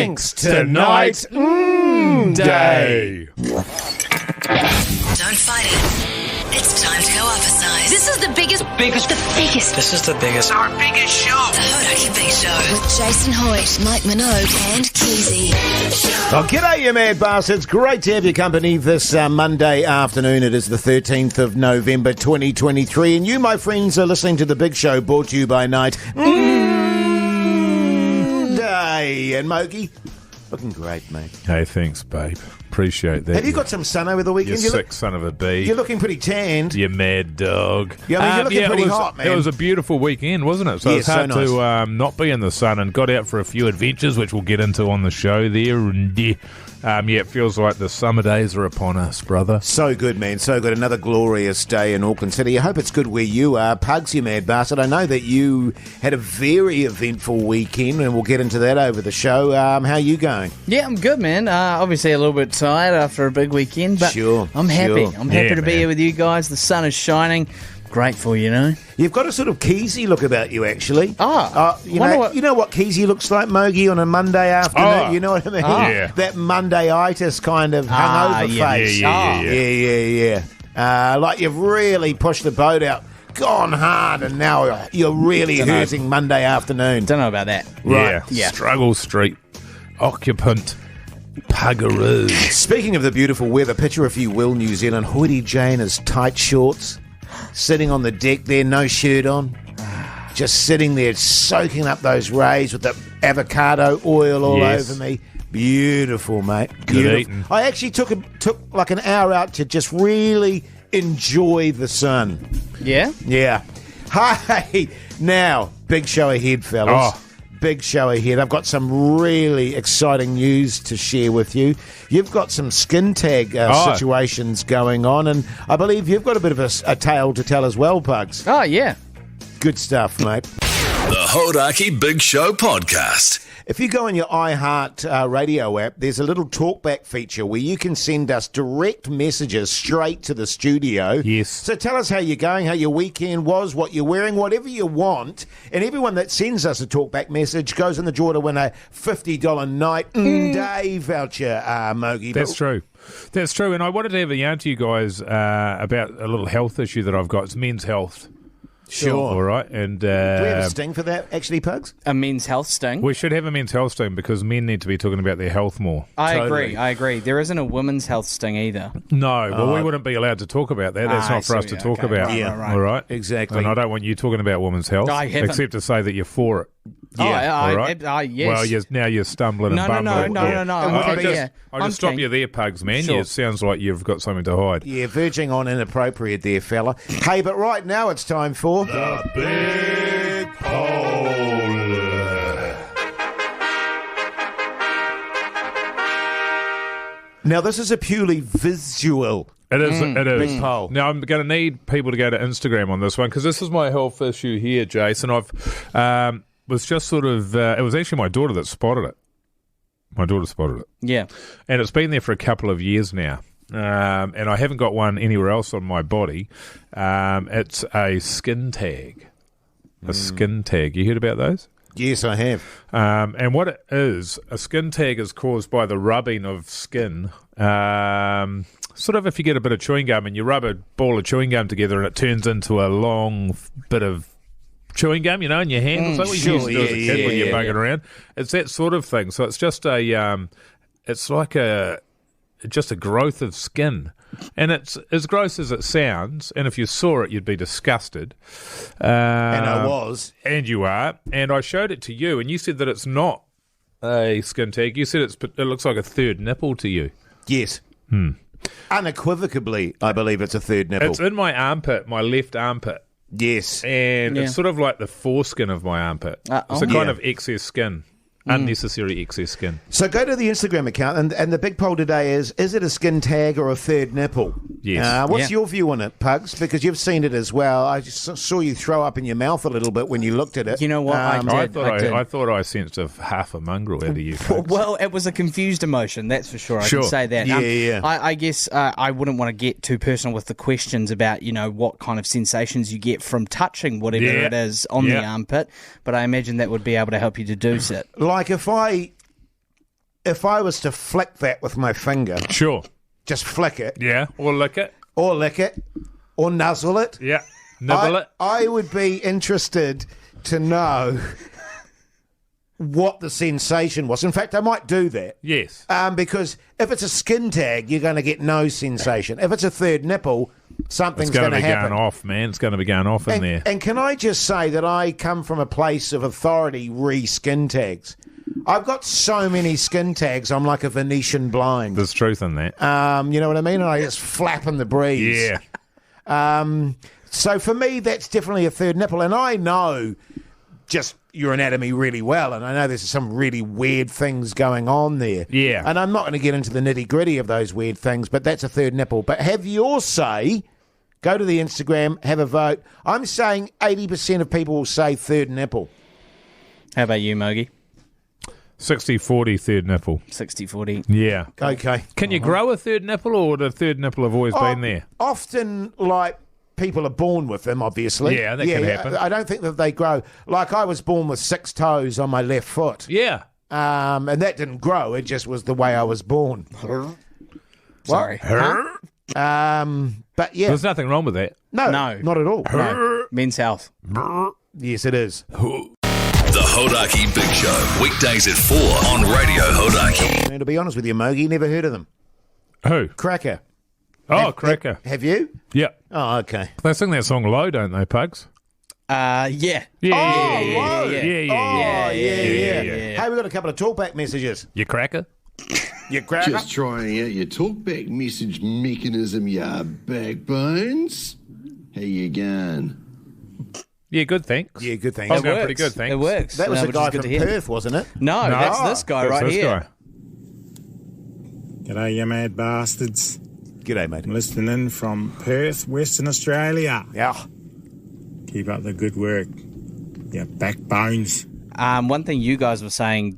Thanks tonight day. Don't fight it. It's time to go up a size. This is the biggest. This is the biggest. Our biggest show. The Hodaki Big Show. With Jason Hoyt, Mike Minogue and Keezy. Oh, g'day, you mad bastards. Great to have your company this Monday afternoon. It is the 13th of November 2023. And you, my friends, are listening to The Big Show, brought to you by Night Day. And Mogey, looking great, mate. Hey, thanks, babe. Appreciate that. Have you got some sun over the You weekend? sick son of a bee. You're looking pretty tanned. You mad dog. Yeah, I mean, you're looking pretty hot, man. It was a beautiful weekend, wasn't it? So Yes, it's hard so nice. to not be in the sun, and got out for a few adventures, which we'll get into on the show there. And it feels like the summer days are upon us, brother. So good, man. So good. Another glorious day in Auckland City. I hope it's good where you are. Pugs, you mad bastard. I know that you had a very eventful weekend, and we'll get into that over the show. How are you going? Yeah, I'm good, man. Obviously a little bit tired after a big weekend, but Sure, I'm happy. sure. I'm happy Yeah, to be man. here with you guys. The sun is shining. Grateful, you know. You've got a sort of Keezy look about you, actually. You wonder know, what- you know what Keezy looks like, Mogey, on a Monday afternoon? Oh. You know what I mean? Yeah. That Monday-itis kind of hangover yeah, face. yeah. Like you've really pushed the boat out, gone hard, and now you're really hurting Monday afternoon. Don't know about that. Right. Yeah. Struggle Street. Occupant. Puggaroo. Speaking of the beautiful weather, picture, if you will, New Zealand, Hoity Jane in his tight shorts, sitting on the deck there, no shirt on, just sitting there soaking up those rays with the avocado oil all Yes. over me. Beautiful, mate. Good Beautiful. eating. I actually took like an hour out to just really enjoy the sun. Yeah? Yeah. Hey, now, big show ahead, fellas. Oh. Big show ahead. I've got some really exciting news to share with you. You've got some skin tag situations going on, and I believe you've got a bit of a tale to tell as well, Pugs. Oh, yeah. Good stuff, mate. The Hodaki Big Show podcast. If you go on your iHeart radio app, there's a little talkback feature where you can send us direct messages straight to the studio. Yes. So tell us how you're going, how your weekend was, what you're wearing, whatever you want. And everyone that sends us a talkback message goes in the draw to win a $50 night day voucher, Mogey. That's true. That's true. And I wanted to have a yarn to you guys about a little health issue that I've got. It's men's health. Sure. All right. And Do we have a sting for that, actually, Pugs? A men's health sting. we should have a men's health sting because men need to be talking about their health more. I Totally. agree. There isn't a women's health sting either. No, well, we wouldn't be allowed to talk about that. That's I not for us see. to talk Okay, about. right, Yeah. right. All right? Exactly. And I don't want you talking about women's health, I haven't. except to say that you're for it. Yeah, all right? Yes. Well, now you're stumbling No, and no, bumbling. no, Yeah. no. I Okay, just, yeah. I I'm just stop keen. you there, Pugs, man. Sure. Yeah, it sounds like you've got something to hide. Yeah, verging on inappropriate there, fella. Hey, but right now it's time for... The Big Poll. Now, this is a purely visual... It is. It is. Big poll. Now I'm going to need people to go to Instagram on this one because this is my health issue here, Jason. I've was just sort of. It was actually my daughter that spotted it. My daughter spotted it, Yeah. and it's been there for a couple of years now. And I haven't got one anywhere else on my body. It's a skin tag. A skin tag. You heard about those? Yes, I have. And what it is, a skin tag is caused by the rubbing of skin. Sort of if you get a bit of chewing gum and you rub a ball of chewing gum together and it turns into a long bit of chewing gum, in your hand. It's like what you used to do as a kid when you're bugging around. It's that sort of thing. So it's just it's like just a growth of skin. And it's as gross as it sounds, and if you saw it, you'd be disgusted. And I was. And you are. And I showed it to you, and you said that it's not a skin tag. You said it looks like a third nipple to you. Yes. Unequivocally, I believe it's a third nipple. It's in my armpit, my left armpit. Yes. And Yeah. it's sort of like the foreskin of my armpit. It's a kind of excess skin. Unnecessary excess skin. So go to the Instagram account, and the big poll today is it a skin tag or a third nipple? Yes. What's Yeah. your view on it, Pugs? Because you've seen it as well. I just saw you throw up in your mouth a little bit when you looked at it. You know what? I did. I thought I sensed half a mongrel out of you folks. Well, it was a confused emotion, that's for sure. I Sure. can say that. Yeah. I guess I wouldn't want to get too personal with the questions about, what kind of sensations you get from touching whatever Yeah. it is on the Yeah. armpit, but I imagine that would be able to help you deduce it. Like if I if I was to flick that with my finger, Sure. just flick it, Yeah. Or lick it. or lick it, or nuzzle it, Yeah. Nibble it. I would be interested to know what the sensation was. In fact, I might do that. Yes. Because if it's a skin tag, you're going to get no sensation. If it's a third nipple, something's It's going going to to be happen. going off, man. It's going to be going off in there. And can I just say that I come from a place of authority re skin tags. I've got so many skin tags, I'm like a Venetian blind. There's truth in that. You know what I mean? And I just flap in the breeze. Yeah. So for me, that's definitely a third nipple. And I know just your anatomy really well, and I know there's some really weird things going on there. Yeah. And I'm not going to get into the nitty-gritty of those weird things, but that's a third nipple. But have your say. Go to the Instagram, have a vote. I'm saying 80% of people will say third nipple. How about you, Mogey? 60-40 third nipple. 60-40. Yeah. Okay. Can you grow a third nipple, or would a third nipple have always been there? Often, like, people are born with them, obviously. Yeah, that can happen. I don't think that they grow. Like, I was born with 6 toes on my left foot. Yeah. And that didn't grow. It just was the way I was born. Sorry. But yeah. There's nothing wrong with that. No, No. not at all. No. Men's Health. Yes, it is. The Hodaki Big Show, weekdays at 4 on Radio Hodaki. And to be honest with you, Mogey, never heard of them. Who? Cracker. Oh, Cracker. Have you? Yeah. Oh, okay. They sing that song low, don't they, Pugs? Yeah. Yeah. Oh, yeah. whoa. Yeah. Hey, we've got a couple of talkback messages. You cracker? You cracker? Just trying out your talkback message mechanism, ya backbones. How you going? Yeah, good, thanks. Yeah, good thing. I was It going works. pretty good, thanks. It works. That was No, a which guy is good from to hear. Perth, wasn't it? No, that's this guy That's right this here. guy. G'day, you mad bastards. G'day, mate. I'm listening in from Perth, Western Australia. Yeah. Keep up the good work, you backbones. One thing you guys were saying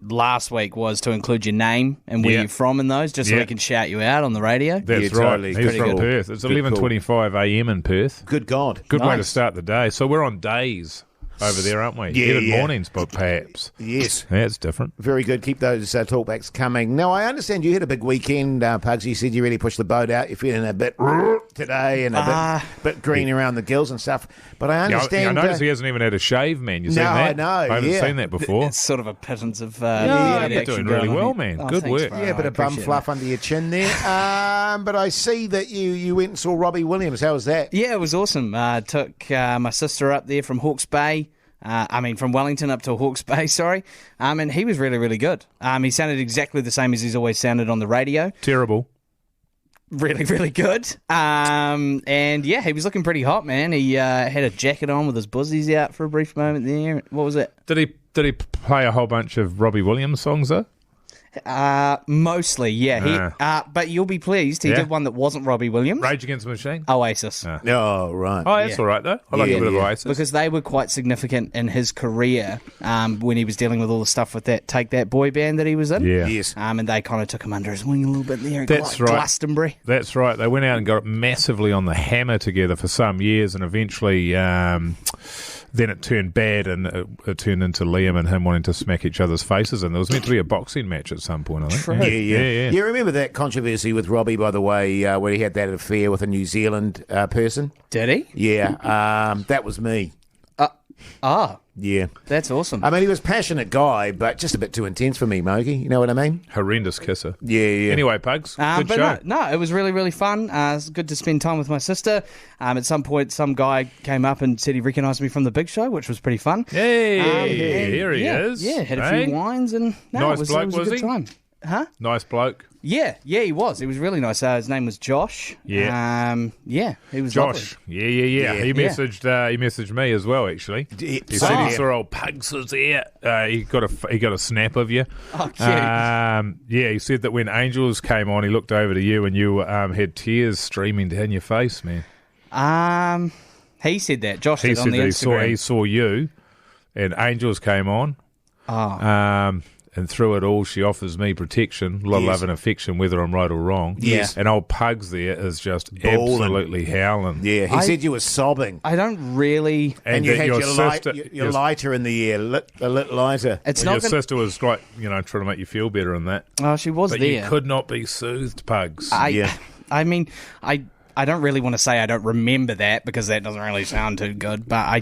last week was to include your name and where Yeah. you're from and those, just so Yeah. we can shout you out on the radio. That's Yeah, right. totally. He's Pretty from cool. Perth. It's Good 11:25 a.m. in Perth. Good God. Good way to Nice. start the day. So we're on days over there, aren't we? Yeah, Even yeah. mornings, but perhaps. Yes. That's different. Very good. Keep those talkbacks coming. Now, I understand you had a big weekend, Pugs. You said you really pushed the boat out. You're feeling a bit today and a bit green around the gills and stuff. But I Yeah, understand... I noticed he hasn't even had a shave, man. You seen No, that? I know, I haven't yeah. seen that before. It's sort of a pittance of Yeah, lead you're action doing going really on well, here. man. Oh, Good thanks, work. bro. Yeah, a bit I of bum appreciate fluff that. under your chin there. But I see that you went and saw Robbie Williams. How was that? Yeah, it was awesome. Took my sister up there from Hawke's Bay. From Wellington up to Hawke's Bay, sorry. And he was really, really good. He sounded exactly the same as he's always sounded on the radio. Terrible. Really, really good. And yeah, he was looking pretty hot, man. He had a jacket on with his buzzies out for a brief moment there. What was it? Did he play a whole bunch of Robbie Williams songs, though? Mostly, yeah. But you'll be pleased, he Yeah. did one that wasn't Robbie Williams. Rage Against the Machine? Oasis. Oh, right. Oh, that's Yeah. all right, though. I like Yeah, a bit of yeah. Oasis. Because they were quite significant in his career when he was dealing with all the stuff with that Take That boy band that he was in. Yeah. Yes. And they kind of took him under his wing a little bit there. That's right. Glastonbury. That's right. They went out and got massively on the hammer together for some years, and eventually then it turned bad, and it turned into Liam and him wanting to smack each other's faces, and there was meant to be a boxing match at some point, I think. True. Yeah. You remember that controversy with Robbie, by the way, where he had that affair with a New Zealand person? Did he? Yeah. That was me. Yeah. That's awesome. I mean, he was a passionate guy, but just a bit too intense for me, Mogey. You know what I mean? Horrendous kisser. Yeah. Anyway, Pugs, good but show. no, it was really, really fun. It's good to spend time with my sister. At some point, some guy came up and said he recognised me from the Big Show, which was pretty fun. Hey, And here he is. Yeah, had a Hey? few wines and Nice it was, bloke, it was a was good he? time. Huh? Nice bloke. Yeah, he was. He was really nice. His name was Josh. Yeah. He was Josh. lovely. Yeah. He Yeah. messaged me as well, actually. He said he saw old Pugs was there. He got a snap of you. Oh, cute. Yeah, he said that when Angels came on, he looked over to you and you had tears streaming down your face, man. He said that. Josh He did said on the that Instagram. he saw you, and Angels came on. Oh. And through it all, she offers me protection, a lot of love and affection, whether I'm right or wrong. Yes. And old Pugs there is just Bawling. absolutely howling. Yeah, he said you were sobbing. I don't really. And you had your sister, lighter in the air, a lit lighter. It's your not. sister was like, trying to make you feel better and that. Oh, she was But there. you could not be soothed, Pugs. I mean, I don't really want to say I don't remember that because that doesn't really sound too good. But I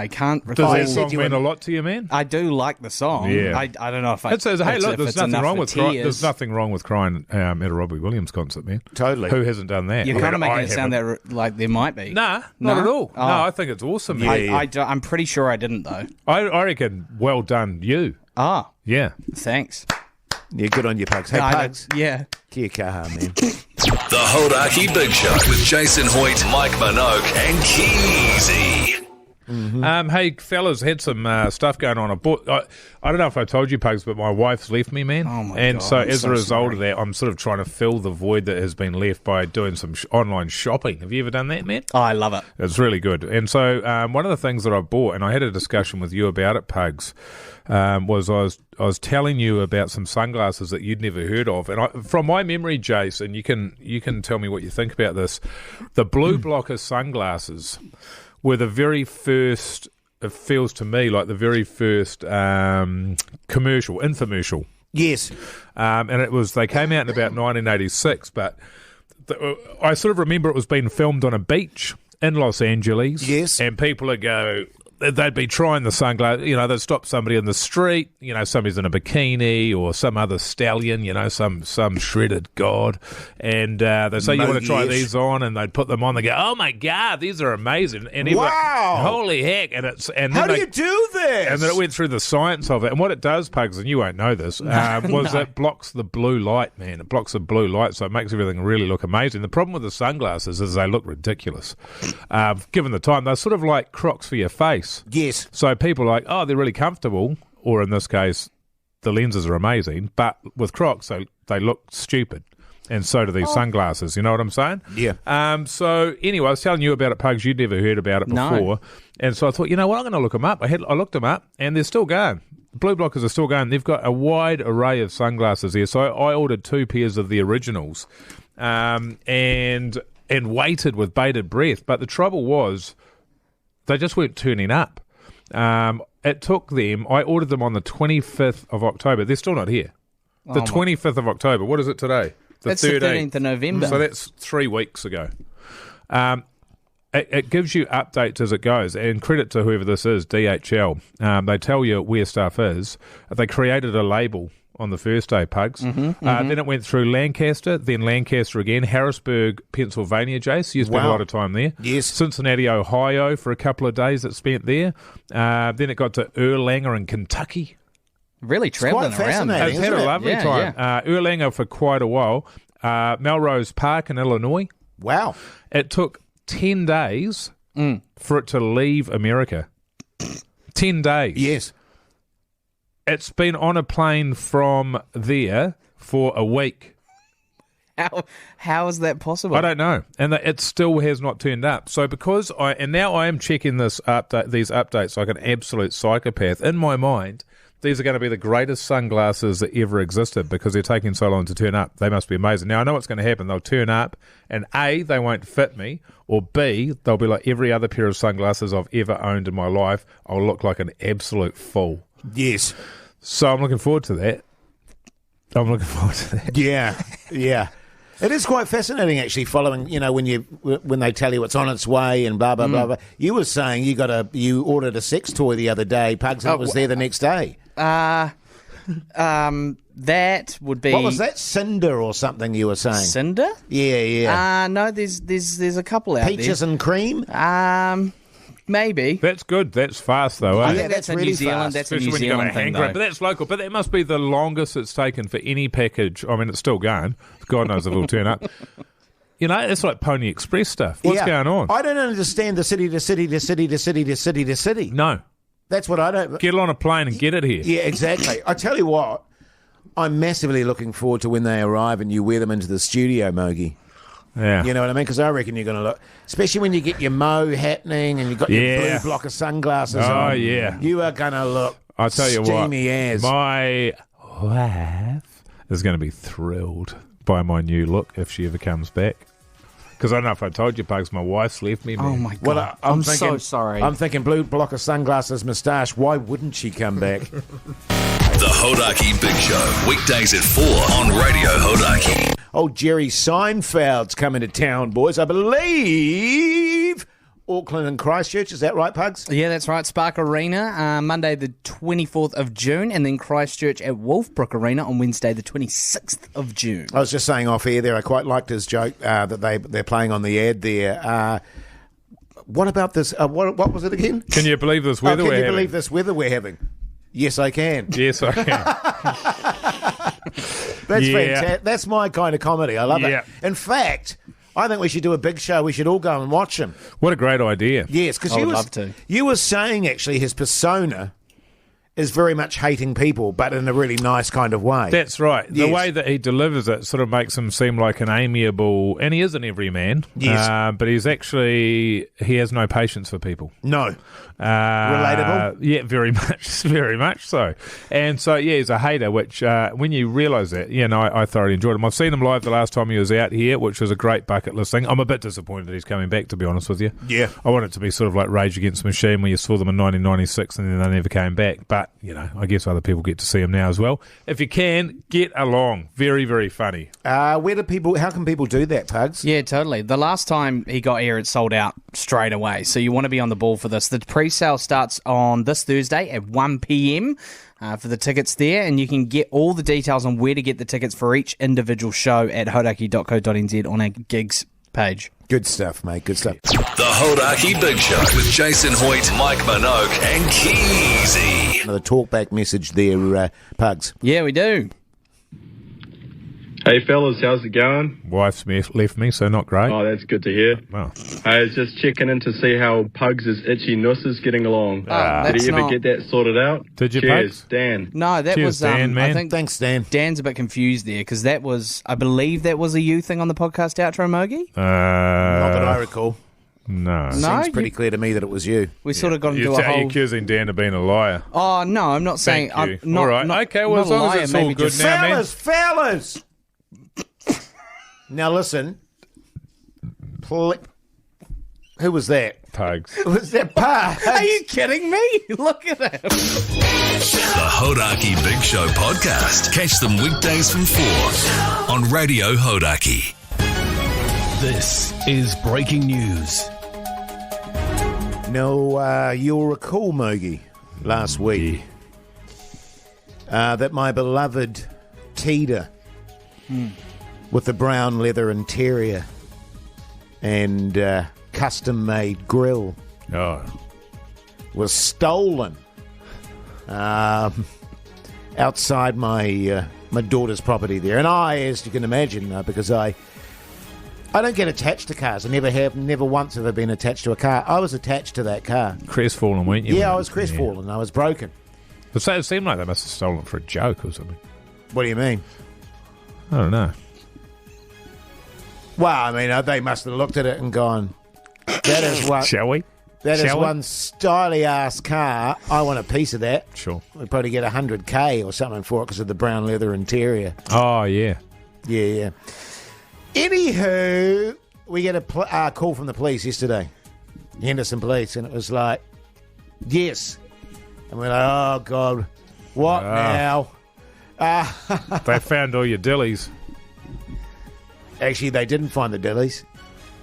can't recall. Does that song mean a lot to you, man? I do like the song. Yeah. I don't know if I. It says, hey, look, there's nothing wrong with crying. tears. There's nothing wrong with crying at a Robbie Williams concert, man. Totally. Who hasn't done that? You're kind of making I it sound haven't. that like there might be. Nah, No? not at all. Oh. No, I think it's awesome, man. I'm pretty sure I didn't though. I reckon, well done, you. Ah, Yeah. thanks. Yeah, good on you, Pugs. Hey, No, Pugs. yeah. Kia kaha, man. The Hodaki Big Show with Jason Hoyt, Mike Minogue, and Keezy. Hey, fellas, had some stuff going on. I don't know if I told you, Pugs, but my wife's left me, man. Oh, my and God, so I'm as so a result sorry. of that, I'm sort of trying to fill the void that has been left by doing some online shopping. Have you ever done that, man? Oh, I love it. It's really good. And so one of the things that I bought, and I had a discussion with you about it, Pugs, was I was telling you about some sunglasses that you'd never heard of. And from my memory, Jase, and you can tell me what you think about this, the blue blocker sunglasses were the very first, it feels to me like the very first infomercial. Yes. And they came out in about 1986, but I sort of remember it was being filmed on a beach in Los Angeles. Yes. And people would go, they'd be trying the sunglasses, they'd stop somebody in the street, somebody's in a bikini or some other stallion, some shredded god, and they'd say, you want to try Mogey-ish. these on, and they'd put them on, they go, oh my God, these are amazing. And Wow. holy heck. How do you do this? And then it went through the science of it. And what it does, Pugs, and you won't know this, it blocks the blue light, man. It blocks the blue light, so it makes everything really look amazing. The problem with the sunglasses is they look ridiculous. Given the time, they're sort of like Crocs for your face. Yes. So people are like, oh, they're really comfortable, or in this case, the lenses are amazing, but with Crocs, they look stupid. And so do these sunglasses, you know what I'm saying? Yeah. So anyway, I was telling you about it, Pugs. You'd never heard about it No. before. And so I thought, you know what, I'm going to look them up. I looked them up, and they're still going. Blue blockers are still going. They've got a wide array of sunglasses here. So I ordered 2 pairs of the originals and waited with bated breath. But the trouble was they just weren't turning up. It took them, I ordered them on the 25th of October. They're still not here. The 25th of October. What is it today? That's the 13th of November. So that's 3 weeks ago. It gives you updates as it goes, and credit to whoever this is, DHL. They tell you where stuff is. They created a label on the first day, Pugs. Then it went through Lancaster, then Lancaster again, Harrisburg, Pennsylvania, Jase. You spent a lot of time there. Yes. Cincinnati, Ohio for a couple of days it spent there. Then it got to Erlanger in Kentucky. Really traveling quite around. fascinating. It's had a lovely Yeah, time. yeah. Erlanger for quite a while. Melrose Park in Illinois. Wow. It took 10 days for it to leave America. 10 days. Yes. It's been on a plane from there for a week. How is that possible? I don't know, and it still has not turned up. So because now I am checking these updates like an absolute psychopath. In my mind, these are going to be the greatest sunglasses that ever existed because they're taking so long to turn up. They must be amazing. Now I know what's going to happen. They'll turn up, and A, they won't fit me, or B, they'll be like every other pair of sunglasses I've ever owned in my life. I'll look like an absolute fool. Yes. So I'm looking forward to that. Yeah. Yeah. It is quite fascinating, actually, following, when they tell you it's on its way and blah, blah, blah, blah. You were saying you ordered a sex toy the other day, Pugs, and it was there the next day. That would be. What was that? Cinder or something you were saying? Cinder? Yeah. No, there's a couple out Peaches and cream? there. Maybe. That's good. That's fast, though. I Eh? think that's a really New Zealand. fast. That's a Especially New when you got a Zealand thing, hand though. grip. But that's local. But that must be the longest it's taken for any package. I mean, it's still going. God knows if it'll turn up. It's like Pony Express stuff. What's going on? I don't understand the city to city to city to city to city to city. No. That's what I don't... Get it on a plane and get it here. Yeah, exactly. I tell you what, I'm massively looking forward to when they arrive and you wear them into the studio, Mogey. Yeah. You know what I mean? Because I reckon you're going to look... Especially when you get your mo happening and you've got your Yeah. blue blocker sunglasses Oh, on. yeah. You are going to look I'll tell you what. steamy as. My wife is going to be thrilled by my new look if she ever comes back. Because I don't know if I told you, Pugs, my wife's left me, man. Oh, my God. Well, I'm thinking, so sorry. I'm thinking blue block of sunglasses, moustache. Why wouldn't she come back? The Hodaki Big Show, weekdays at 4 on Radio Hodaki. Old Jerry Seinfeld's coming to town, boys. I believe Auckland and Christchurch. Is that right, Pugs? Yeah, that's right. Spark Arena, Monday the 24th of June, and then Christchurch at Wolfbrook Arena on Wednesday the 26th of June. I was just saying off air there, I quite liked his joke that they're playing on the ad there. What about this? What was it again? Can you believe this weather we're having? Can you believe this weather we're having? Yes, I can. Yes, I can. That's fantastic. That's my kind of comedy. I love Yeah. it. In fact, I think we should do a big show. We should all go and watch him. What a great idea. Yes, because I would love to. You were saying, actually, his persona is very much hating people, but in a really nice kind of way. That's right. The Yes. way that he delivers it sort of makes him seem like an amiable, and he is an everyman. Yes. But he has no patience for people. No. Relatable? Yeah, very much so. And so, yeah, he's a hater, which when you realise that, I thoroughly enjoyed him. I've seen him live the last time he was out here, which was a great bucket list thing. I'm a bit disappointed that he's coming back, to be honest with you. Yeah. I want it to be sort of like Rage Against the Machine, where you saw them in 1996 and then they never came back. But, I guess other people get to see him now as well. If you can, get along. Very, very funny. How can people do that, Pugs? Yeah, totally. The last time he got here, it sold out straight away. So you want to be on the ball for this. The pre-sale starts on this Thursday at 1 p.m. For the tickets there, and you can get all the details on where to get the tickets for each individual show at hodaki.co.nz on our gigs page. Good stuff, mate. Good stuff. The Hodaki Big Show with Jason Hoyt, Mike Minogue, and Keezy. Another talkback message there, Pugs. Yeah, we do. Hey fellas, how's it going? Wife's left me, so not great. Oh, that's good to hear. Well, I was just checking in to see how Pugs' itchy nuss is getting along. Did he ever get that sorted out? Did you, Cheers, Pugs? Dan. No, that Cheers, was Dan, man. I think Thanks, Dan. Dan's a bit confused there because that was, I believe that was a you thing on the podcast outro, Mogey. Not that I recall. No. No, Seems pretty clear to me that it was you. We sort of got into You're a whole. accusing Dan of being a liar. Oh no, I'm not saying. Thank you. I'm not, All right. not- Okay, well, not as a long as liar, it's all maybe good just- now, man. Fellas! Now listen. Who was that? Pugs. Was that Pugs? Are you kidding me? Look at him. The Hodaki Big Show podcast. Catch them weekdays from 4 on Radio Hodaki. This is breaking news. No, you'll recall, Mogey, last week, that my beloved Tiida, with the brown leather interior and custom-made grill, Oh. was stolen outside my daughter's property there. And I, as you can imagine, because I don't get attached to cars. I never have, never once have I been attached to a car. I was attached to that car. Crestfallen, weren't you? Yeah, I was crestfallen. I was broken. But it seemed like they must have stolen it for a joke or something. What do you mean? I don't know. Well, I mean, they must have looked at it and gone, that is one, Shall we? that is Shall we? one styly-ass car. I want a piece of that. Sure. We'd probably get $100K or something for it because of the brown leather interior. Oh, yeah. Yeah. Anywho, we get a call from the police yesterday, Henderson Police, and it was like, yes. And we're like, oh, God, what now? They found all your dillies. Actually, they didn't find the dillies,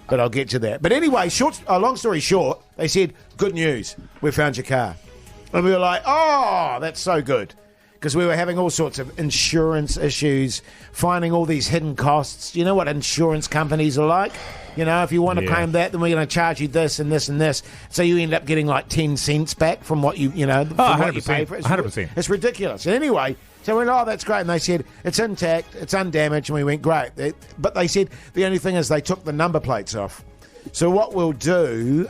but I'll get to that. But anyway, long story short, they said, good news, we found your car. And we were like, oh, that's so good. Because we were having all sorts of insurance issues, finding all these hidden costs. You know what insurance companies are like? You know, if you want to claim that, then we're going to charge you this and this and this. So you end up getting like 10 cents back from what you from what you pay for it. 100%. It's ridiculous. And anyway, so we went, oh, that's great. And they said, it's intact, it's undamaged. And we went, great. But they said the only thing is they took the number plates off. So what we'll do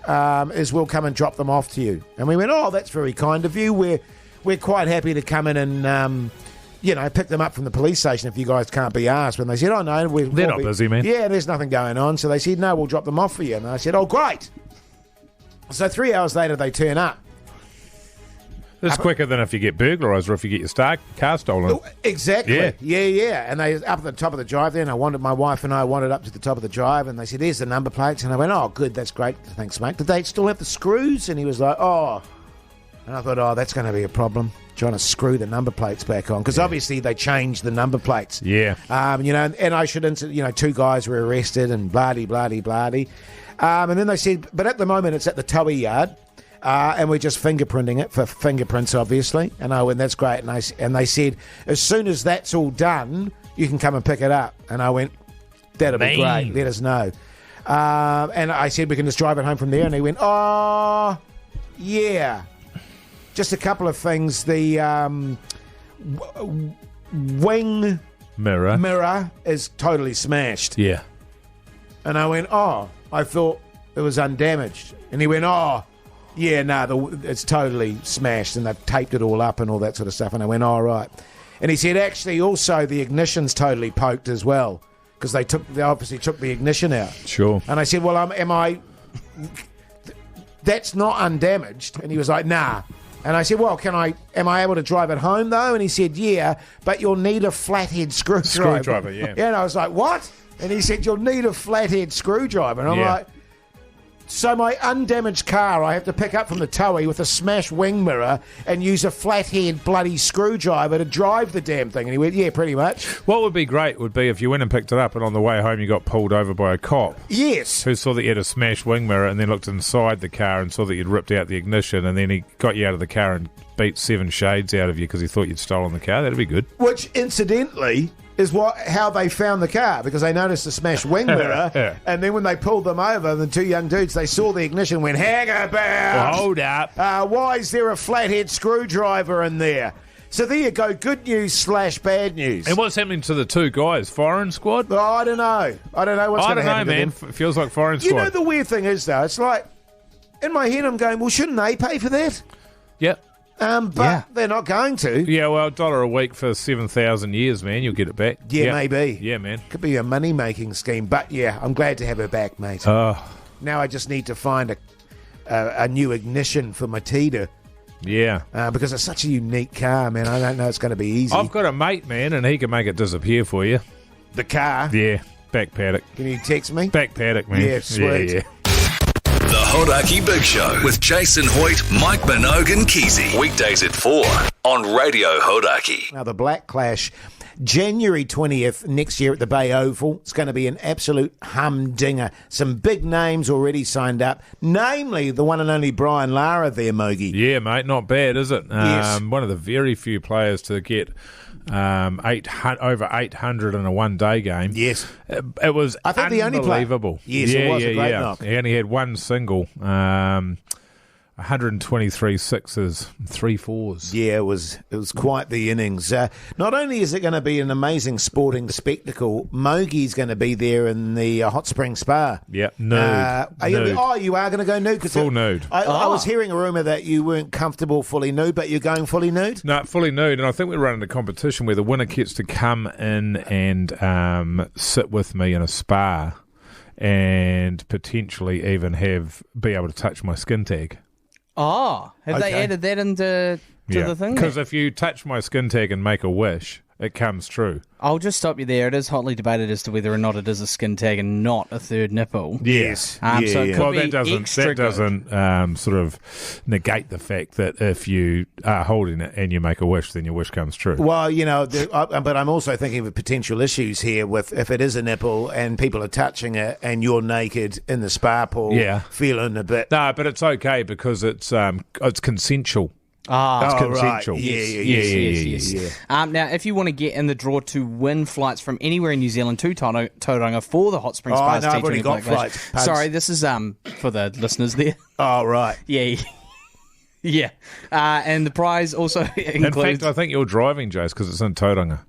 is we'll come and drop them off to you. And we went, oh, that's very kind of you. We're quite happy to come in and, pick them up from the police station if you guys can't be asked. When they said, oh, no. They're not busy, man. Yeah, there's nothing going on. So they said, no, we'll drop them off for you. And I said, oh, great. So 3 hours later, they turn up. It's quicker than if you get burglarised or if you get your car stolen. Exactly. Yeah. And they up at the top of the drive there, and my wife and I wandered up to the top of the drive, and they said, "There's the number plates." And I went, "Oh, good, that's great. Thanks, mate. Did they still have the screws?" And he was like, "Oh." And I thought, "Oh, that's going to be a problem, trying to screw the number plates back on." Because obviously they changed the number plates. Yeah. And I should, 2 guys were arrested and blah-de. And then they said, but at the moment it's at the towing yard. And we're just fingerprinting it for fingerprints, obviously. And I went, "That's great." And they said, "As soon as that's all done, you can come and pick it up." And I went, "That'll be great. Let us know." And I said, "We can just drive it home from there." And he went, "Oh, yeah. Just a couple of things. The wing mirror is totally smashed." Yeah. And I went, "Oh, I thought it was undamaged." And he went, "Oh, yeah, no, it's totally smashed, and they've taped it all up and all that sort of stuff." And I went, "All right." And he said, "Actually, also the ignition's totally poked as well, because they obviously took the ignition out." Sure. And I said, "Well, am I? That's not undamaged." And he was like, "Nah." And I said, "Well, am I able to drive it home though?" And he said, "Yeah, but you'll need a flathead screwdriver." Screwdriver, yeah. Yeah. And I was like, "What?" And he said, "You'll need a flathead screwdriver." And I'm like, so my undamaged car I have to pick up from the towey with a smashed wing mirror and use a flathead bloody screwdriver to drive the damn thing? And he went, "Yeah, pretty much." What would be great would be if you went and picked it up and on the way home you got pulled over by a cop. Yes. Who saw that you had a smashed wing mirror and then looked inside the car and saw that you'd ripped out the ignition, and then he got you out of the car and beat 7 shades out of you because he thought you'd stolen the car. That'd be good. Which, incidentally, is how they found the car, because they noticed the smashed wing mirror, and then when they pulled them over, the 2 young dudes, they saw the ignition and went, "Hang about! Well, hold up! Why is there a flathead screwdriver in there?" So there you go, good news / bad news. And what's happening to the 2 guys? Firing squad? Oh, I don't know. I don't know what's going to happen man. to them. It feels like firing squad. You know, the weird thing is, though, it's like, in my head I'm going, well, shouldn't they pay for that? Yep. But they're not going to. Yeah, well, $1 a week for 7,000 years, man. You'll get it back. Yeah, maybe. Yeah, man. Could be a money-making scheme. But, yeah, I'm glad to have her back, mate. Oh. Now I just need to find a new ignition for my Tiida. Yeah. Because it's such a unique car, man. I don't know it's going to be easy. I've got a mate, man, and he can make it disappear for you. The car? Yeah. Back paddock. Can you text me? Back paddock, man. Yeah, sweet. Yeah. The Hodaki Big Show with Jason Hoyt, Mike Minogue and Keezy. Weekdays at 4 on Radio Hodaki. Now, the Black Clash, January 20th next year at the Bay Oval. It's going to be an absolute humdinger. Some big names already signed up, namely the one and only Brian Lara there, Mogey. Yeah, mate, not bad, is it? Yes. One of the very few players to get over 800 in a one-day game. Yes. It was I think the only unbelievable. Yes, it was a great knock. He only had one single, 123 sixes, 3 fours. Yeah, it was quite the innings. Not only is it going to be an amazing sporting spectacle, Mogey's going to be there in the Hot Spring Spa. Yeah, nude. You are going to go nude? Full nude. I was hearing a rumour that you weren't comfortable fully nude, but you're going fully nude? No, fully nude, and I think we're running a competition where the winner gets to come in and sit with me in a spa and potentially even be able to touch my skin tag. Oh, have they added that into the thing? Because if you touch my skin tag and make a wish, it comes true. I'll just stop you there. It is hotly debated as to whether or not it is a skin tag and not a third nipple. Yes. So it could be that doesn't sort of negate the fact that if you are holding it and you make a wish, then your wish comes true. Well, but I'm also thinking of potential issues here with if it is a nipple and people are touching it and you're naked in the spa pool, feeling a bit. No, but it's okay because it's consensual. It's consensual. Right. Yes. Now, if you want to get in the draw to win flights from anywhere in New Zealand to Tauranga for the Hot Springs Spas, I've already got flights. Sorry, this is for the listeners there. Oh, right. Yeah. Yeah. And the prize also includes... In fact, I think you're driving, Jase, because it's in Tauranga.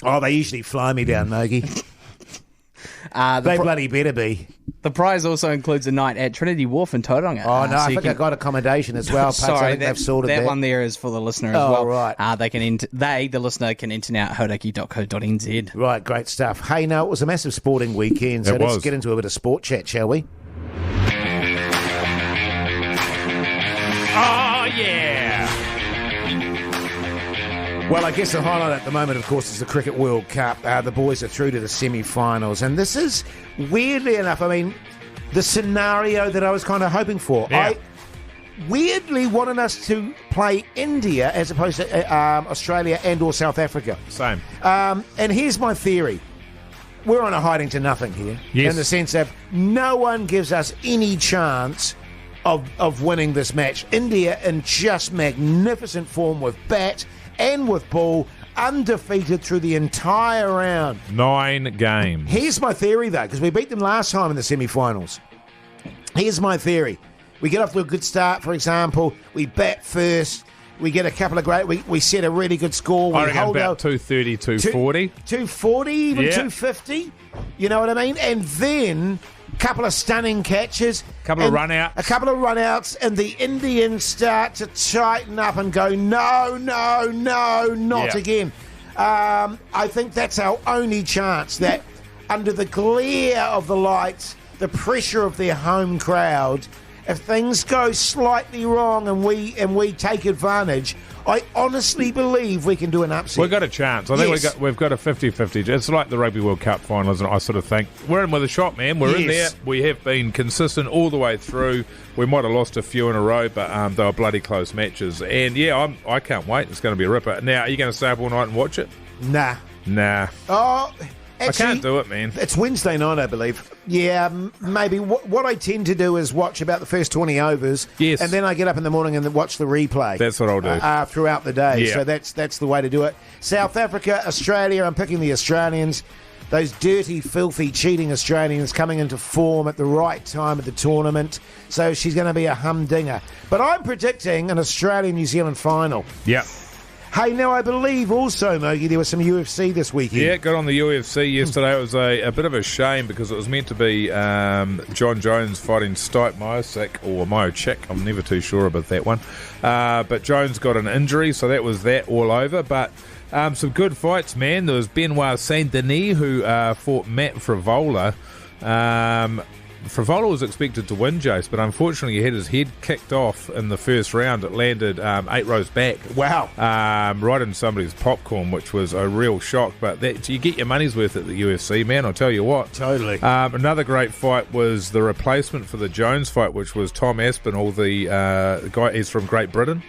Oh, they usually fly me down, Mogey. They bloody better be. The prize also includes a night at Trinity Wharf in Tauranga. Oh, no, I think I got accommodation as well. Sorry, they've sorted that one there is for the listener as well. Right. The listener, can enter now at hodaki.co.nz. Right, great stuff. Hey, no, it was a massive sporting weekend, so let's get into a bit of sport chat, shall we? Oh, yeah. Well, I guess the highlight at the moment, of course, is the Cricket World Cup. The boys are through to the semi-finals, and this is, weirdly enough, I mean, the scenario that I was kind of hoping for. Yeah. I weirdly wanted us to play India as opposed to Australia and or South Africa. Same. And here's my theory. We're on a hiding to nothing here. Yes. In the sense that no one gives us any chance of winning this match. India in just magnificent form with bat and with ball, undefeated through the entire round. 9 games. Here's my theory, though, because we beat them last time in the semi-finals. Here's my theory. We get off to a good start, for example. We bat first. We get a couple of great... We set a really good score. We I reckon hold about 230, 240. 240, even Yeah. 250. You know what I mean? And then a couple of stunning catches. Couple of run-outs. A couple of run-outs, and the Indians start to tighten up and go, no, not again. I think that's our only chance, that under the glare of the lights, the pressure of their home crowd, if things go slightly wrong and we take advantage, I honestly believe we can do an upset. We've got a chance. I think Yes. we've got a 50-50. It's like the Rugby World Cup final, isn't it? I sort of think we're in with a shot, man. We're in there. Yes. We have been consistent all the way through. We might have lost a few in a row, but they were bloody close matches. And yeah, I can't wait. It's going to be a ripper. Now, are you going to stay up all night and watch it? Nah. Oh, Actually, I can't do it, man. It's Wednesday night, I believe. Yeah, maybe. What I tend to do is watch about the first 20 overs. Yes. And then I get up in the morning and watch the replay. That's what I'll do. Throughout the day. Yeah. So that's the way to do it. South Africa, Australia, I'm picking the Australians. Those dirty, filthy, cheating Australians coming into form at the right time of the tournament. So she's going to be a humdinger. But I'm predicting an Australia-New Zealand final. Yeah. Hey, now I believe also, Mogey, there was some UFC this weekend. Yeah, got on the UFC yesterday. It was a bit of a shame because it was meant to be John Jones fighting Stipe Miocic or Miocic. I'm never too sure about that one. But Jones got an injury, so that was that all over. But some good fights, man. There was Benoit Saint-Denis who fought Matt Frivola. Frivola was expected to win, Jase, but unfortunately he had his head kicked off in the first round. It landed 8 rows back. Wow. Right in somebody's popcorn, which was a real shock. But you get your money's worth at the UFC, man, I'll tell you what. Totally. Another great fight was the replacement for the Jones fight, which was Tom Aspinall, the guy. He's from Great Britain.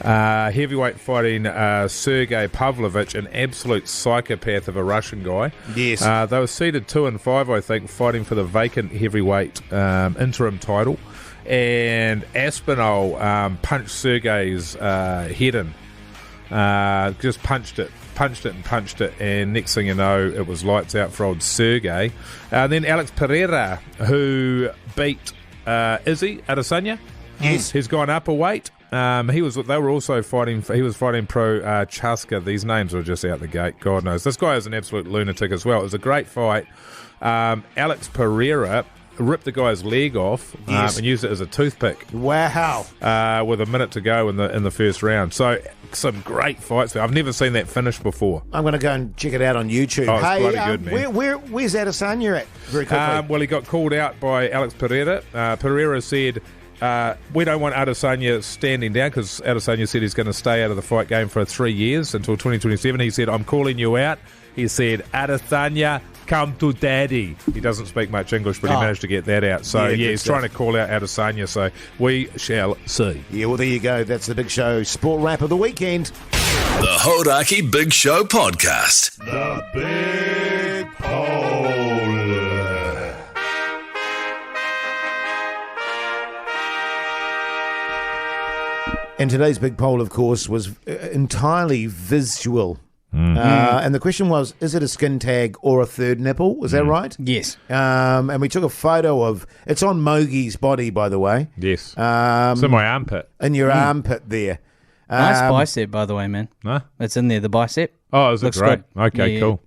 Heavyweight fighting Sergey Pavlovich, an absolute psychopath of a Russian guy. Yes. They were seeded 2 and 5, I think, fighting for the vacant heavyweight interim title. And Aspinall punched Sergey's head in. Just punched it, and next thing you know, it was lights out for old Sergey. Then Alex Pereira, who beat Izzy Adesanya. Yes. He's gone up a weight. They were also fighting. He was fighting pro Chaska. These names were just out the gate. God knows. This guy is an absolute lunatic as well. It was a great fight. Alex Pereira ripped the guy's leg off and used it as a toothpick. Wow. With a minute to go in the first round. So some great fights. I've never seen that finish before. I'm going to go and check it out on YouTube. Oh, it's bloody good, man. Where's Adesanya at? Very quickly. Well, he got called out by Alex Pereira. Pereira said, we don't want Adesanya standing down because Adesanya said he's going to stay out of the fight game for 3 years until 2027. He said, I'm calling you out. He said, Adesanya, come to daddy. He doesn't speak much English, but he managed to get that out. So, he's trying to call out Adesanya. So, we shall see. Yeah, well, there you go. That's the Big Show Sport Wrap of the weekend. The Hodaki Big Show Podcast. The Big Poll. And today's big poll, of course, was entirely visual. And the question was, is it a skin tag or a third nipple? Was that right? Yes. And we took a photo of... It's on Mogey's body, by the way. Yes. It's in my armpit. In your armpit there. Nice bicep, by the way, man. Huh? It's in there, the bicep. Oh, is it Looks great? good. Okay, Yeah. cool.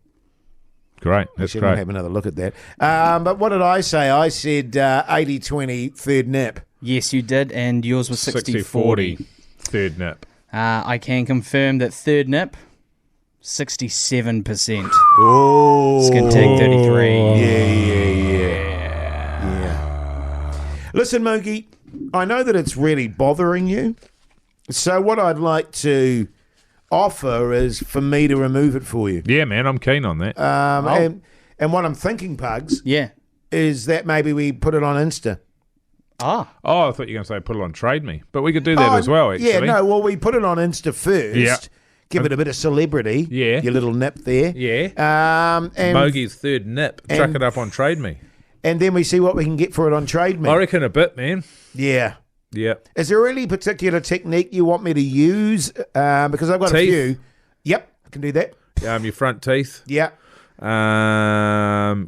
Great. That's Actually, great. I'll have another look at that. But what did I say? I said 80-20 third nip. Yes, you did, and yours was 60-40. Third nip. I can confirm that third nip, 67%. Oh. Skin tag 33. Yeah. Listen, Mogey, I know that it's really bothering you. So what I'd like to offer is for me to remove it for you. Yeah, man, I'm keen on that. And what I'm thinking, Pugs, Yeah. is that maybe we put it on Insta. Ah. Oh, I thought you were going to say put it on Trade Me. But we could do that as well, actually. Yeah, no, well, we put it on Insta first. Yeah. Give it a bit of celebrity. Yeah. Your little nip there. Yeah. And Mogey's third nip. Chuck it up on Trade Me. and then we see what we can get for it on Trade Me. I reckon a bit, man. Yeah. Yeah. Is there any particular technique you want me to use? Because I've got Teeth. a few. Yep, I can do that. Your front teeth. Yeah. Garden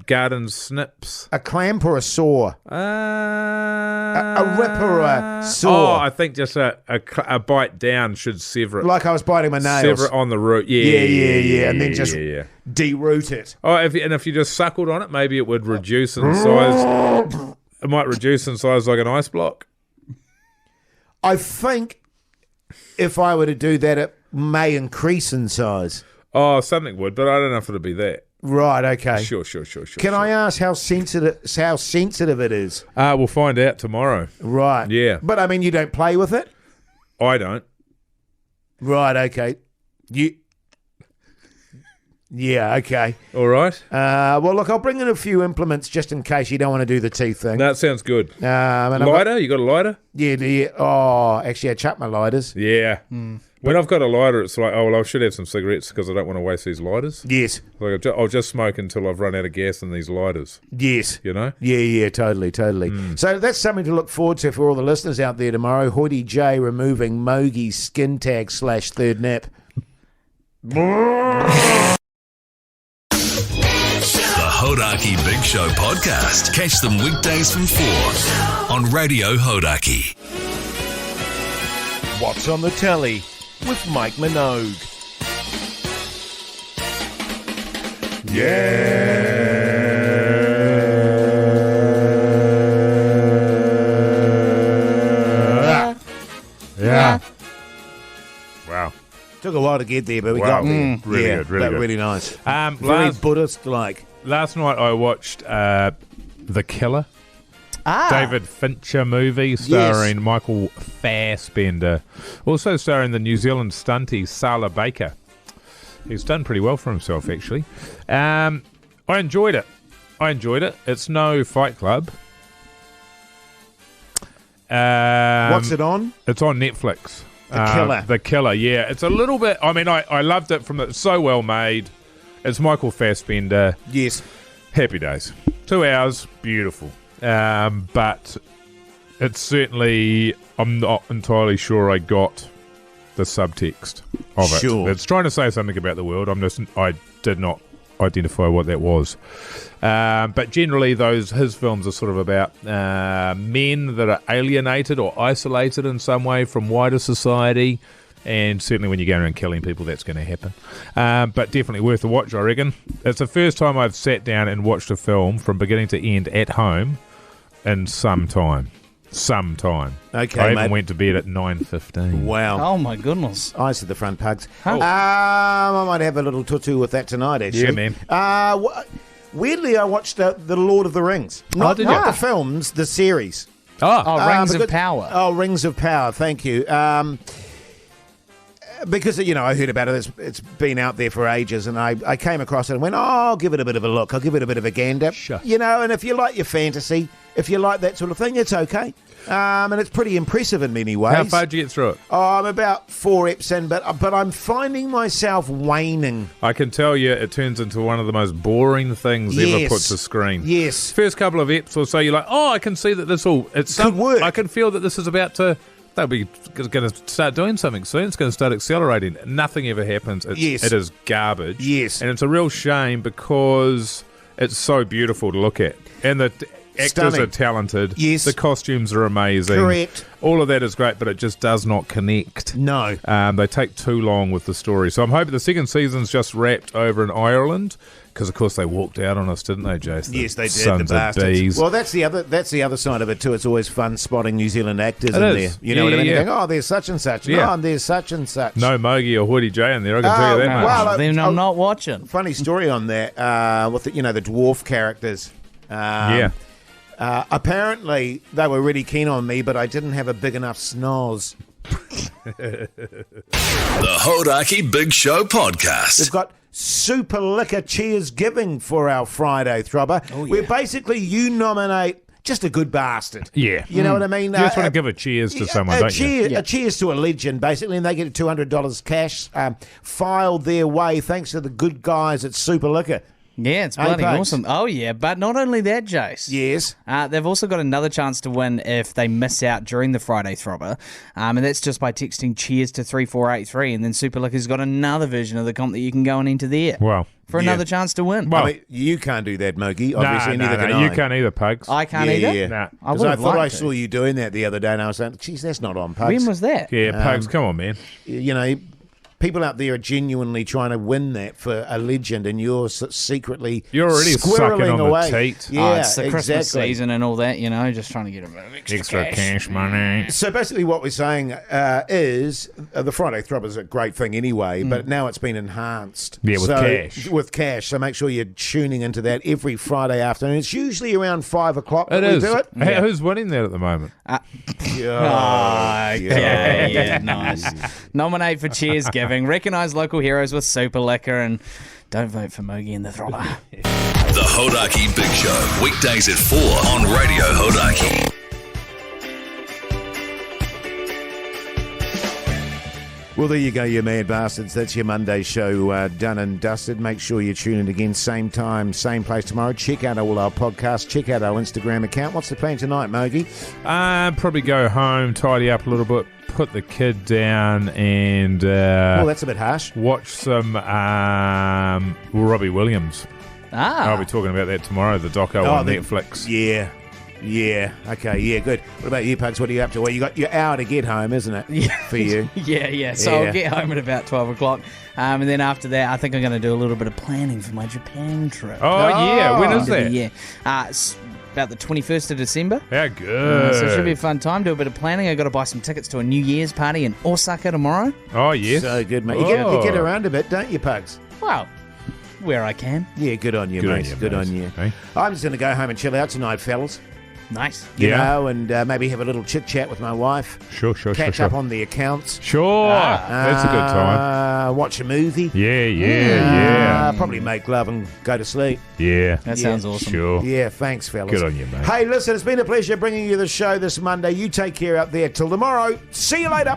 snips. A clamp or a saw? A rip or a saw? Oh, I think just a bite down should sever it. Like I was biting my nails. Sever it on the root. Yeah. And then just deroot it. Oh, if you just suckled on it, maybe it would reduce in size. It might reduce in size like an ice block. I think if I were to do that, it may increase in size. Oh, something would, but I don't know if it'll be that. Right, okay. Sure. Can I ask how sensitive it is? We'll find out tomorrow. Right. Yeah. But, I mean, you don't play with it? I don't. Right, okay. Yeah, okay. All right. Well, look, I'll bring in a few implements just in case you don't want to do the teeth thing. That sounds good. And Lighter? You got a lighter? Yeah. Oh, actually, I chucked my lighters. Yeah. When I've got a lighter, it's like, oh, well, I should have some cigarettes because I don't want to waste these lighters. Yes. Like I'll just smoke until I've run out of gas in these lighters. Yes. You know? Yeah, totally. So that's something to look forward to for all the listeners out there tomorrow. Hoodie J removing Mogey's skin tag / third nip. The Hodaki Big Show podcast. Catch them weekdays from 4 on Radio Hodaki. What's on the telly with Mike Minogue? Yeah. Wow. Took a while to get there, but we Wow. got there. Really yeah, good, really but good. really nice. Very Buddhist-like. Last night I watched The Killer. Ah. David Fincher movie starring Michael Fassbender. Also starring the New Zealand stuntie Sala Baker. He's done pretty well for himself, actually. I enjoyed it. It's no Fight Club. What's it on? It's on Netflix. The Killer. The Killer, yeah. It's a little bit... I mean, I loved it from it's so well made. It's Michael Fassbender. Yes. Happy days. 2 hours, beautiful. But it's certainly... I'm not entirely sure I got the subtext of it. Sure. It's trying to say something about the world. I did not identify what that was. But generally, his films are sort of about men that are alienated or isolated in some way from wider society. And certainly when you go around killing people, that's going to happen. But definitely worth a watch, I reckon. It's the first time I've sat down and watched a film from beginning to end at home in some time. Okay, I even mate. went to bed at 9:15. Wow. Oh, my goodness. Eyes to the front, Pugs. Oh. I might have a little tutu with that tonight, actually. Yeah, man. Weirdly, I watched The Lord of the Rings. Not did you? the films, the series. Oh, Rings of because- Power. Oh, Rings of Power, thank you. Because, I heard about it. It's been out there for ages, and I came across it and went, I'll give it a bit of a look. I'll give it a bit of a gander. Sure. And if you like your fantasy, if you like that sort of thing, it's okay. And it's pretty impressive in many ways. How far did you get through it? Oh, I'm about 4 eps in, but I'm finding myself waning. I can tell you it turns into one of the most boring things ever put to screen. Yes. First couple of eps or so, you're like, I can see that it's Could work. I can feel that this is about to... They'll be going to start doing something soon. It's going to start accelerating. Nothing ever happens. It is garbage. Yes. And it's a real shame because it's so beautiful to look at. And the actors Stunning. are talented. Yes. The costumes are amazing. Correct. All of that is great, but it just does not connect. No. They take too long with the story. So I'm hoping the second season's just wrapped over in Ireland. Because, of course, they walked out on us, didn't they, Jase? Yes, they did. Sons the of bastards. bees. Well, that's the other side of it too. It's always fun spotting New Zealand actors in is. there. You know what I mean? Yeah. You think, there's such and such. Yeah. No, and there's such and such. No Mogey or Hoodie J in there, I can tell you that much. well, Then I'm not watching. Funny story on that with the dwarf characters. Yeah. Apparently, they were really keen on me, but I didn't have a big enough snoz. The Hodaki Big Show podcast. We've got super liquor cheers giving for our Friday throbber. Where basically you nominate just a good bastard. Yeah. You know what I mean? You just want to give a cheers to someone, don't you? A cheers to a legend, basically, and they get $200 cash filed their way thanks to the good guys at Super Liquor. Yeah, it's bloody awesome. Oh, yeah, but not only that, Jase. Yes. They've also got another chance to win if they miss out during the Friday Throbber, and that's just by texting cheers to 3483, and then Super Liquor's got another version of the comp that you can go and enter there. Wow. For another chance to win. Well, I mean, you can't do that, Mogey. Obviously, neither can I. You can't either, Pugs. I can't either? Yeah. Nah. Because I thought I saw you doing that the other day, and I was like, geez, that's not on, Pugs. When was that? Yeah, Pugs, come on, man. You know, people out there are genuinely trying to win that for a legend, and you're secretly You're already sucking on away. the teat. Yeah, it's the Christmas season and all that, you know, just trying to get a bit of extra cash money. So basically what we're saying is the Friday Throbber is a great thing anyway, but now it's been enhanced. Yeah, with cash. With cash. So make sure you're tuning into that every Friday afternoon. It's usually around 5 o'clock that we do it. Hey, who's winning that at the moment? Yeah, nice. Nominate for cheers giving. Recognise local heroes with Super Liquor, and don't vote for Mogey and the Throbber. The Hodaki Big Show, weekdays at 4 on Radio Hodaki. Well, there you go, you mad bastards. That's your Monday show done and dusted. Make sure you tune in again, same time, same place tomorrow. Check out all our podcasts. Check out our Instagram account. What's the plan tonight, Mogey? Probably go home, tidy up a little bit, put the kid down, and well, that's a bit harsh. Watch some Robbie Williams. I'll be talking about that tomorrow, the doco on Netflix. Yeah. Okay. Yeah. Good. What about you, Pugs? What are you up to? Well, your hour to get home, isn't it? For you. Yeah. So I'll get home at about 12 o'clock. And then after that, I think I'm going to do a little bit of planning for my Japan trip. Oh, yeah. When is that? Yeah. It's about the 21st of December. Yeah, good. So it should be a fun time. Do a bit of planning. I've got to buy some tickets to a New Year's party in Osaka tomorrow. Oh, yes. So good, mate. You get around a bit, don't you, Pugs? Well, where I can. Yeah, good on you, mate. Good on you. Hey? I'm just going to go home and chill out tonight, fellas. Nice. You know, and maybe have a little chit-chat with my wife. Sure. Catch up on the accounts. Sure. That's a good time. Watch a movie. Yeah. Probably make love and go to sleep. Yeah. That sounds awesome. Sure. Yeah, thanks, fellas. Good on you, mate. Hey, listen, it's been a pleasure bringing you the show this Monday. You take care out there. Till tomorrow. See you later.